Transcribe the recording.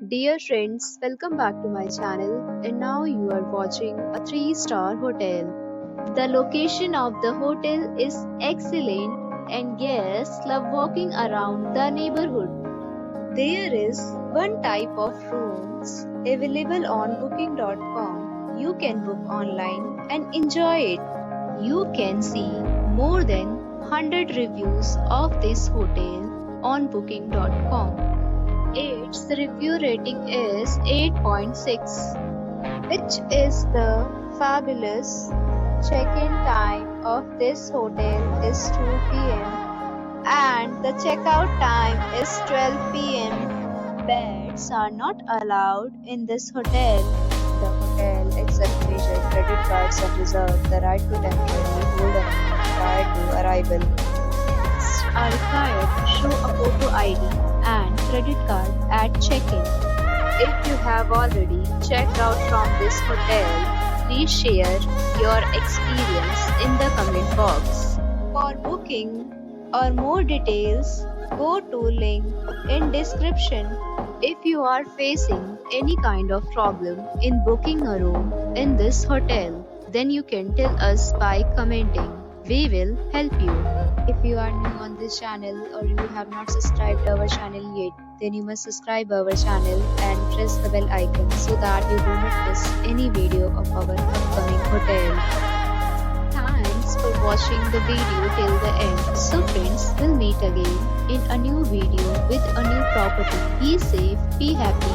Dear friends, welcome back to my channel, and now you are watching a 3-star hotel. The location of the hotel is excellent and guests love walking around the neighborhood. There is one type of rooms available on booking.com. You can book online and enjoy it. You can see more than 100 reviews of this hotel on booking.com. Its review rating is 8.6, which is the fabulous. Check-in time of this hotel is 2 p.m. and the checkout time is 12 p.m. Pets are not allowed in this hotel. The hotel accepts major credit cards and reserves the right to temporarily hold an amount prior to arrival. Guests are required to show a photo ID and credit card at check-in. If you have already checked out from this hotel, please share your experience in the comment box. For booking or more details, go to link in description. If you are facing any kind of problem in booking a room in this hotel, then you can tell us by commenting. We will help you. If you are new on this channel or you have not subscribed our channel yet, then you must subscribe our channel and press the bell icon so that you do not miss any video of our upcoming hotel. Thanks for watching the video till the end. So friends, we'll meet again in a new video with a new property. Be safe, be happy.